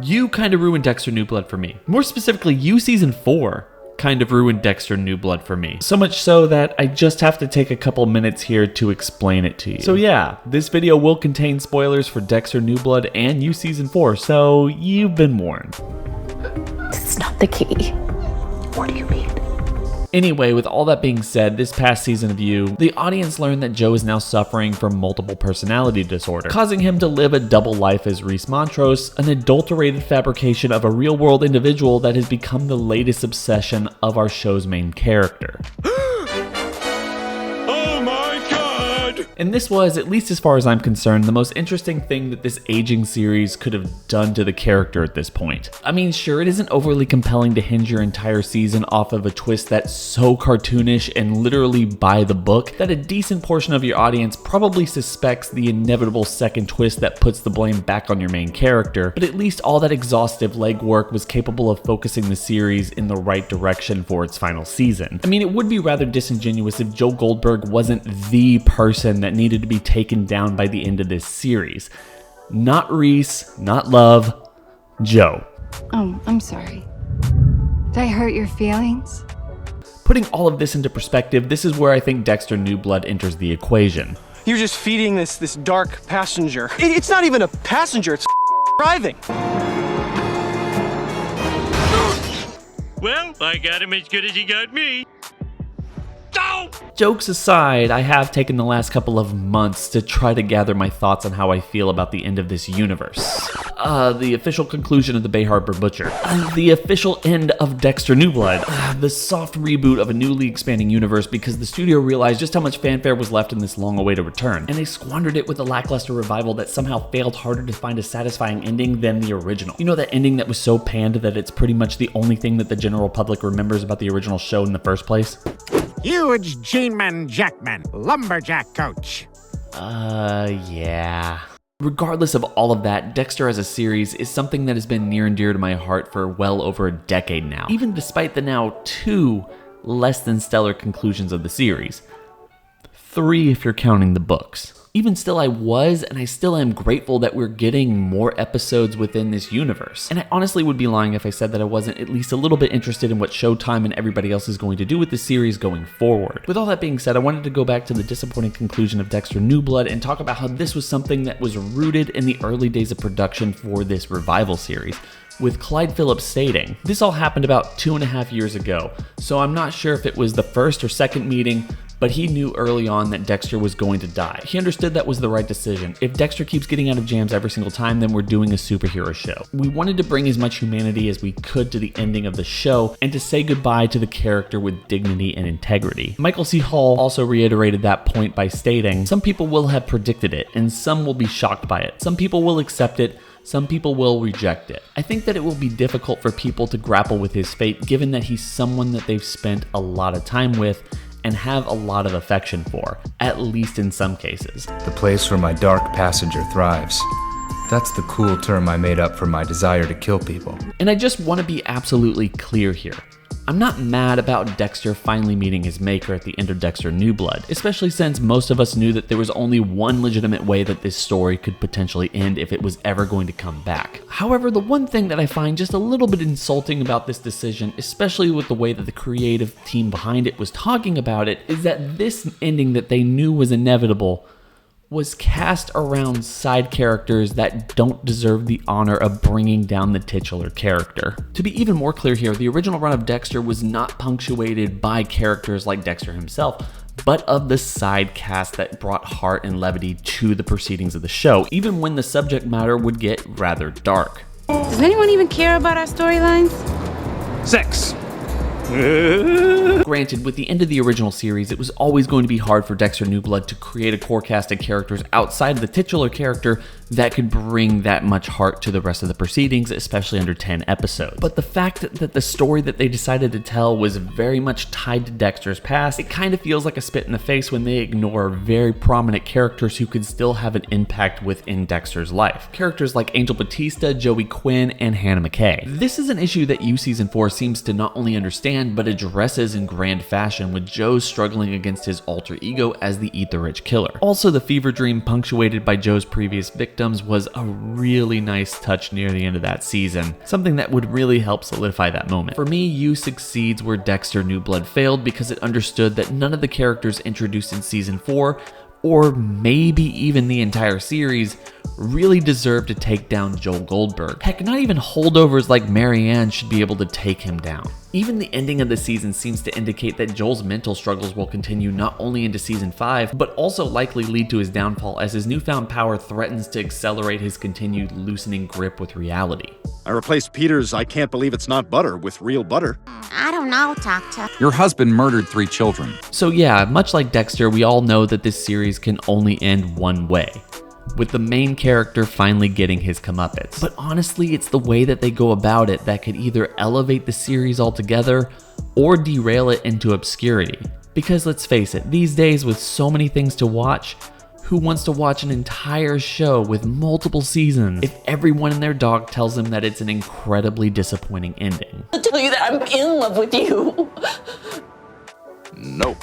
You kind of ruined Dexter New Blood for me. More specifically, you season 4 kind of ruined Dexter New Blood for me. So much so that I just have to take a couple minutes here to explain it to you. So yeah, this video will contain spoilers for Dexter New Blood and You Season 4, so you've been warned. It's not the key. What do you mean? Anyway, with all that being said, this past season of You, the audience learned that Joe is now suffering from multiple personality disorder, causing him to live a double life as Reese Montrose, an adulterated fabrication of a real-world individual that has become the latest obsession of our show's main character. And this was, at least as far as I'm concerned, the most interesting thing that this aging series could have done to the character at this point. I mean, sure, it isn't overly compelling to hinge your entire season off of a twist that's so cartoonish and literally by the book that a decent portion of your audience probably suspects the inevitable second twist that puts the blame back on your main character, but at least all that exhaustive legwork was capable of focusing the series in the right direction for its final season. I mean, it would be rather disingenuous if Joe Goldberg wasn't the person that needed to be taken down by the end of this series. Not Reese, not Love, Joe. Oh, I'm sorry. Did I hurt your feelings? Putting all of this into perspective, this is where I think Dexter New Blood enters the equation. You're just feeding this dark passenger. It's not even a passenger, it's driving. Well, I got him as good as he got me. Jokes aside, I have taken the last couple of months to try to gather my thoughts on how I feel about the end of this universe. The official conclusion of the Bay Harbor Butcher. The official end of Dexter New Blood. The soft reboot of a newly expanding universe because the studio realized just how much fanfare was left in this long-awaited return, and they squandered it with a lackluster revival that somehow failed harder to find a satisfying ending than the original. You know, that ending that was so panned that it's pretty much the only thing that the general public remembers about the original show in the first place? Huge G-Man Jackman, lumberjack coach. Yeah. Regardless of all of that, Dexter as a series is something that has been near and dear to my heart for well over a decade now, even despite the now 2 less than stellar conclusions of the series. 3 if you're counting the books. Even still, I was and I still am grateful that we're getting more episodes within this universe. And I honestly would be lying if I said that I wasn't at least a little bit interested in what Showtime and everybody else is going to do with the series going forward. With all that being said, I wanted to go back to the disappointing conclusion of Dexter New Blood and talk about how this was something that was rooted in the early days of production for this revival series, with Clyde Phillips stating, "This all happened about 2.5 years ago, so I'm not sure if it was the first or second meeting, but he knew early on that Dexter was going to die. He understood that was the right decision. If Dexter keeps getting out of jams every single time, then we're doing a superhero show. We wanted to bring as much humanity as we could to the ending of the show and to say goodbye to the character with dignity and integrity." Michael C. Hall also reiterated that point by stating, "Some people will have predicted it, and some will be shocked by it. Some people will accept it, some people will reject it. I think that it will be difficult for people to grapple with his fate given that he's someone that they've spent a lot of time with and have a lot of affection for, at least in some cases." The place where my dark passenger thrives. That's the cool term I made up for my desire to kill people. And I just want to be absolutely clear here. I'm not mad about Dexter finally meeting his maker at the end of Dexter New Blood, especially since most of us knew that there was only one legitimate way that this story could potentially end if it was ever going to come back. However, the one thing that I find just a little bit insulting about this decision, especially with the way that the creative team behind it was talking about it, is that this ending that they knew was inevitable was cast around side characters that don't deserve the honor of bringing down the titular character. To be even more clear here, the original run of Dexter was not punctuated by characters like Dexter himself, but of the side cast that brought heart and levity to the proceedings of the show, even when the subject matter would get rather dark. Does anyone even care about our storylines? Sex. Granted, with the end of the original series, it was always going to be hard for Dexter New Blood to create a core cast of characters outside of the titular character that could bring that much heart to the rest of the proceedings, especially under 10 episodes. But the fact that the story that they decided to tell was very much tied to Dexter's past, it kind of feels like a spit in the face when they ignore very prominent characters who could still have an impact within Dexter's life. Characters like Angel Batista, Joey Quinn, and Hannah McKay. This is an issue that You Season 4 seems to not only understand, understand but addresses in grand fashion, with Joe struggling against his alter ego as the Eat the Rich killer. Also, the fever dream punctuated by Joe's previous victims was a really nice touch near the end of that season, something that would really help solidify that moment. For me, You succeeds where Dexter New Blood failed, because it understood that none of the characters introduced in season 4, or maybe even the entire series, really deserve to take down Joel Goldberg. Heck, not even holdovers like Marianne should be able to take him down. Even the ending of the season seems to indicate that Joel's mental struggles will continue not only into season 5, but also likely lead to his downfall, as his newfound power threatens to accelerate his continued loosening grip with reality. I replaced Peter's "I can't believe it's not butter" with real butter. I don't know, Doctor. Your husband murdered 3 children. So yeah, much like Dexter, we all know that this series can only end one way, with the main character finally getting his comeuppance. But honestly, it's the way that they go about it that could either elevate the series altogether or derail it into obscurity. Because let's face it, these days with so many things to watch, who wants to watch an entire show with multiple seasons if everyone and their dog tells them that it's an incredibly disappointing ending? I'll tell you that I'm in love with you. No.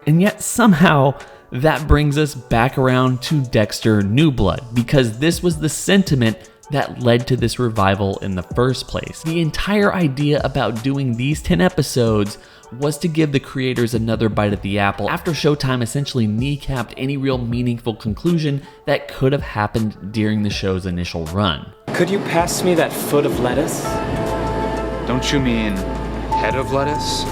And yet somehow, that brings us back around to Dexter New Blood, because this was the sentiment that led to this revival in the first place. The entire idea about doing these 10 episodes was to give the creators another bite at the apple after Showtime essentially kneecapped any real meaningful conclusion that could have happened during the show's initial run. Could you pass me that foot of lettuce? Don't you mean head of lettuce?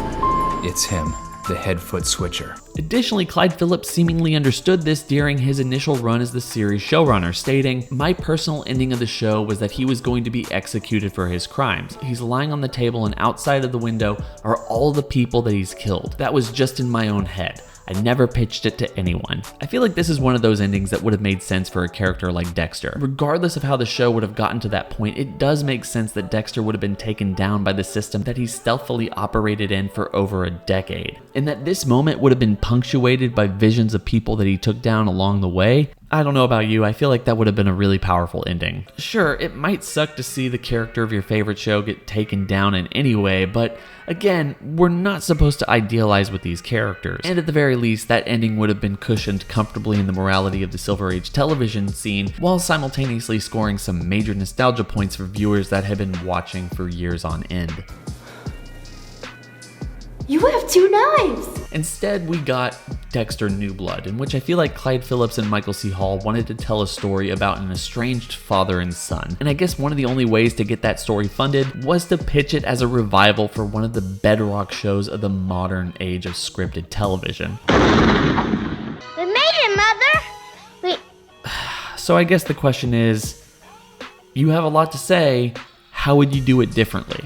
It's him, the head-foot switcher. Additionally, Clyde Phillips seemingly understood this during his initial run as the series showrunner, stating, "My personal ending of the show was that he was going to be executed for his crimes. He's lying on the table, and outside of the window are all the people that he's killed. That was just in my own head. I never pitched it to anyone." I feel like this is one of those endings that would have made sense for a character like Dexter. Regardless of how the show would have gotten to that point, it does make sense that Dexter would have been taken down by the system that he stealthily operated in for over a decade, and that this moment would have been punctuated by visions of people that he took down along the way. I don't know about you, I feel like that would have been a really powerful ending. Sure, it might suck to see the character of your favorite show get taken down in any way, but again, we're not supposed to idealize with these characters. And at the very least, that ending would have been cushioned comfortably in the morality of the Silver Age television scene, while simultaneously scoring some major nostalgia points for viewers that have been watching for years on end. You have 2 knives! Instead, we got Dexter New Blood, in which I feel like Clyde Phillips and Michael C. Hall wanted to tell a story about an estranged father and son. And I guess one of the only ways to get that story funded was to pitch it as a revival for one of the bedrock shows of the modern age of scripted television. We made it, Mother! So I guess the question is, you have a lot to say, how would you do it differently?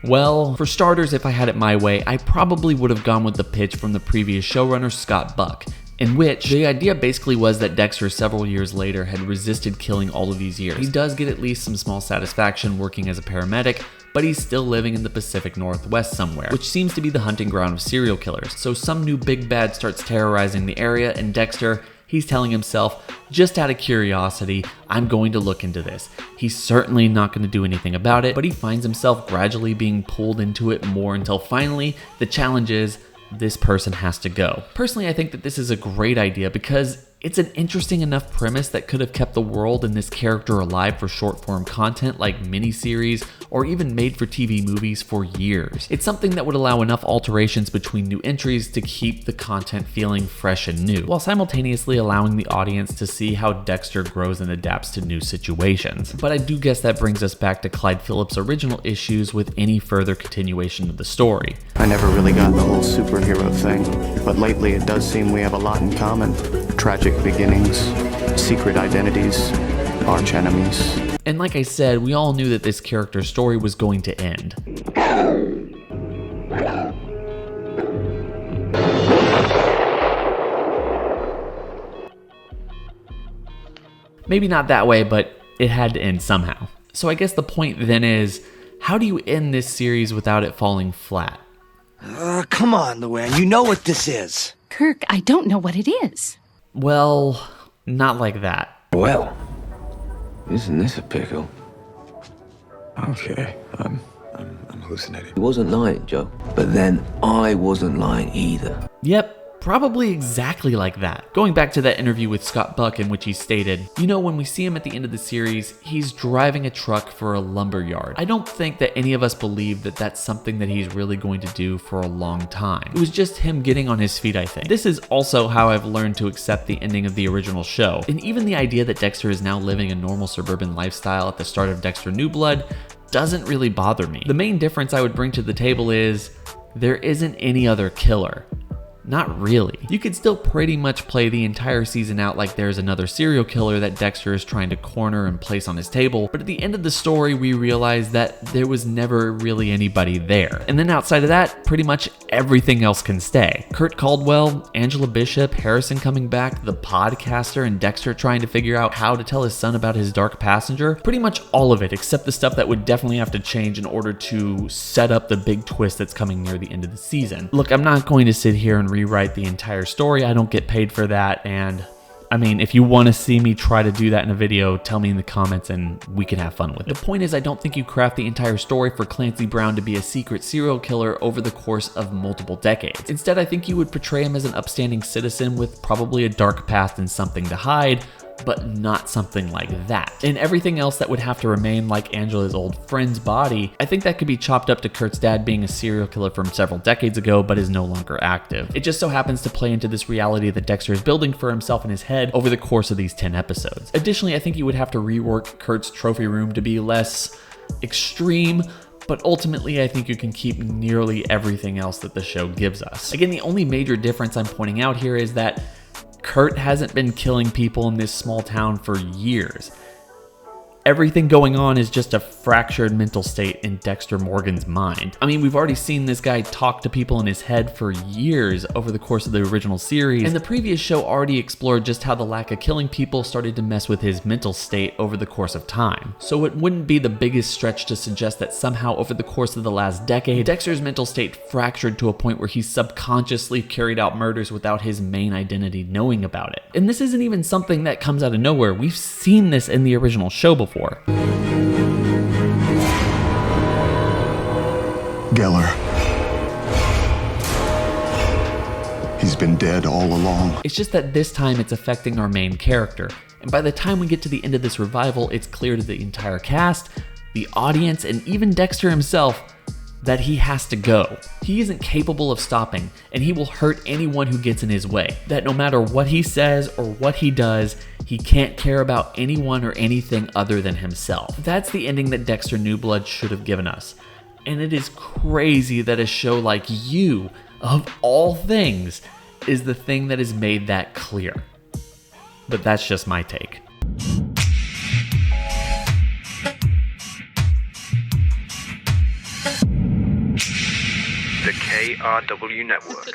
Well, for starters, if I had it my way, I probably would have gone with the pitch from the previous showrunner, Scott Buck, in which the idea basically was that Dexter several years later had resisted killing all of these years. He does get at least some small satisfaction working as a paramedic, but he's still living in the Pacific Northwest somewhere, which seems to be the hunting ground of serial killers. So some new big bad starts terrorizing the area, and Dexter, he's telling himself, just out of curiosity, I'm going to look into this. He's certainly not going to do anything about it, but he finds himself gradually being pulled into it more until finally the challenge is this person has to go. Personally, I think that this is a great idea because it's an interesting enough premise that could have kept the world and this character alive for short form content like miniseries or even made for TV movies for years. It's something that would allow enough alterations between new entries to keep the content feeling fresh and new, while simultaneously allowing the audience to see how Dexter grows and adapts to new situations. But I do guess that brings us back to Clyde Phillips' original issues with any further continuation of the story. I never really got the whole superhero thing, but lately it does seem we have a lot in common. Tragic beginnings, secret identities, arch enemies. And like I said, we all knew that this character's story was going to end. Maybe not that way, but it had to end somehow. So I guess the point then is, how do you end this series without it falling flat? Come on, Luann, you know what this is. Kirk, I don't know what it is. Well, not like that. Well, isn't this a pickle? Okay, I'm hallucinating. He wasn't lying, Joe. But then I wasn't lying either. Yep. Probably exactly like that. Going back to that interview with Scott Buck in which he stated, you know, when we see him at the end of the series, he's driving a truck for a lumber yard. I don't think that any of us believe that that's something that he's really going to do for a long time. It was just him getting on his feet, I think. This is also how I've learned to accept the ending of the original show. And even the idea that Dexter is now living a normal suburban lifestyle at the start of Dexter New Blood doesn't really bother me. The main difference I would bring to the table is there isn't any other killer. Not really. You could still pretty much play the entire season out like there's another serial killer that Dexter is trying to corner and place on his table, but at the end of the story we realize that there was never really anybody there. And then outside of that, pretty much everything else can stay. Kurt Caldwell, Angela Bishop, Harrison coming back, the podcaster, and Dexter trying to figure out how to tell his son about his dark passenger. Pretty much all of it, except the stuff that would definitely have to change in order to set up the big twist that's coming near the end of the season. Look, I'm not going to sit here and rewrite the entire story. I don't get paid for that, and I mean, if you want to see me try to do that in a video, tell me in the comments and we can have fun with it. The point is, I don't think you craft the entire story for Clancy Brown to be a secret serial killer over the course of multiple decades. Instead, I think you would portray him as an upstanding citizen with probably a dark past and something to hide, but not something like that. And everything else that would have to remain, like Angela's old friend's body, I think that could be chopped up to Kurt's dad being a serial killer from several decades ago but is no longer active. It just so happens to play into this reality that Dexter is building for himself in his head over the course of these 10 episodes. Additionally, I think you would have to rework Kurt's trophy room to be less extreme, but ultimately I think you can keep nearly everything else that the show gives us. Again, the only major difference I'm pointing out here is that Kurt hasn't been killing people in this small town for years. Everything going on is just a fractured mental state in Dexter Morgan's mind. I mean, we've already seen this guy talk to people in his head for years over the course of the original series, and the previous show already explored just how the lack of killing people started to mess with his mental state over the course of time. So it wouldn't be the biggest stretch to suggest that somehow over the course of the last decade, Dexter's mental state fractured to a point where he subconsciously carried out murders without his main identity knowing about it. And this isn't even something that comes out of nowhere. We've seen this in the original show before. Geller. He's been dead all along. It's just that this time it's affecting our main character. And by the time we get to the end of this revival, it's clear to the entire cast, the audience, and even Dexter himself that he has to go. He isn't capable of stopping, and he will hurt anyone who gets in his way. That no matter what he says or what he does, he can't care about anyone or anything other than himself. That's the ending that Dexter New Blood should have given us. And it is crazy that a show like You, of all things, is the thing that has made that clear. But that's just my take. The KRW Network.